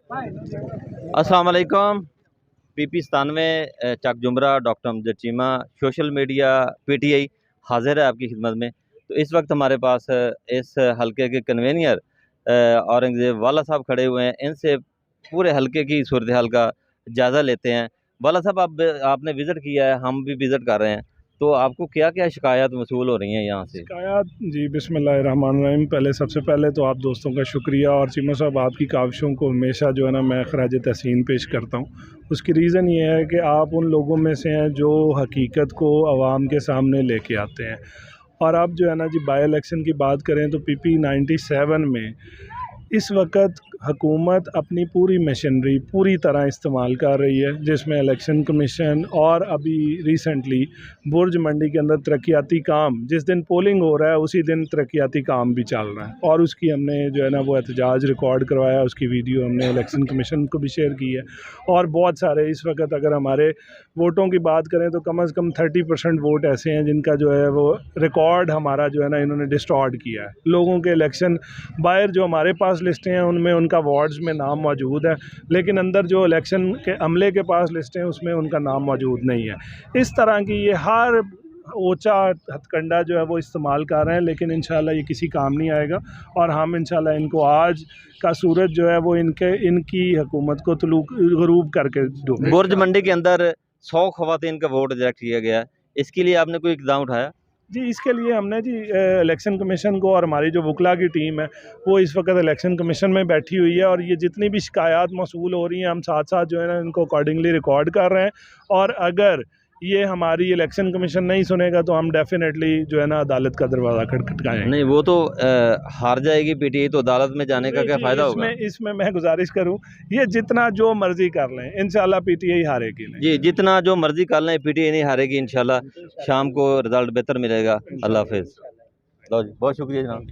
अस्सलाम वालेकुम। PP 97 Chak Jhumra doctor Amjad Cheema social media PTI हाजिर है आपकी खिदमत में। तो इस वक्त हमारे पास इस हलके के कन्वेनियर औरंगजेब वाला साहब खड़े हुए हैं। इनसे पूरे हलके की सूरत हाल का जायज़ा लेते हैं। वाला साहब, आपने विज़िट किया है, हम भी विज़िट कर रहे हैं, तो आपको क्या क्या शिकायत मसूल हो रही हैं यहाँ से? शिकायत जी, बिस्मिल्लाहिर्रहमानिर्रहीम। पहले सबसे पहले तो आप दोस्तों का शुक्रिया, और चीमा साहब आपकी काविशों को हमेशा जो है ना मैं खराज तहसीन पेश करता हूँ। उसकी रीज़न ये है कि आप उन लोगों में से हैं जो हकीकत को आवाम के सामने लेके आते हैं। और अब जो है ना जी, बाई इलेक्शन की बात करें तो पीपी 97 में इस वक्त हुकूमत अपनी पूरी मशीनरी पूरी तरह इस्तेमाल कर रही है, जिसमें इलेक्शन कमीशन और अभी रिसेंटली बुर्ज मंडी के अंदर तरक्याती काम, जिस दिन पोलिंग हो रहा है उसी दिन तरक्याती काम भी चल रहा है, और उसकी हमने जो है ना वो एहतजाज रिकॉर्ड करवाया, उसकी वीडियो हमने इलेक्शन कमीशन को भी शेयर की है। और बहुत सारे इस वक्त अगर हमारे वोटों की बात करें तो कम से कम 30% वोट ऐसे हैं जिनका जो है वो रिकॉर्ड हमारा जो है ना इन्होंने डिस्टॉर्ट किया है। लोगों के इलेक्शन बाहर जो हमारे पास लिस्टें हैं उनमें उनका वार्ड्स में नाम मौजूद है, लेकिन अंदर जो इलेक्शन के अमले के पास लिस्टें हैं उसमें उनका नाम मौजूद नहीं है। इस तरह की ये हर ऊंचा हथकंडा जो है वो इस्तेमाल कर रहे हैं, लेकिन इंशाल्लाह ये किसी काम नहीं आएगा। और हम इंशाल्लाह इनको आज का सूरज जो है वो इनकी हुकूमत को गरूब करके डूबे। बुर्ज मंडी के अंदर 100 खवातीन का वोट रिजेक्ट किया गया है, इसके लिए आपने कोई इक़दाम उठाया? जी, इसके लिए हमने जी इलेक्शन कमीशन को, और हमारी जो वकला की टीम है वो इस वक्त इलेक्शन कमीशन में बैठी हुई है, और ये जितनी भी शिकायत मौसूल हो रही हैं हम साथ साथ जो है ना इनको अकॉर्डिंगली रिकॉर्ड कर रहे हैं। और अगर ये हमारी इलेक्शन कमीशन नहीं सुनेगा तो हम डेफिनेटली जो है ना अदालत का दरवाज़ा खटखटाएंगे। नहीं, वो तो हार जाएगी पीटीआई, तो अदालत में जाने का क्या जी, फ़ायदा होगा? इसमें मैं गुजारिश करूं, ये जितना जो मर्जी कर लें इंशाल्लाह पीटीआई हारेगी नहीं। जी, जितना जो मर्जी कर लें, पीटीआई नहीं हारेगी इंशाल्लाह। शाम को रिजल्ट बेहतर मिलेगा। अल्लाह हाफिज़। लो जी, बहुत शुक्रिया जनाब।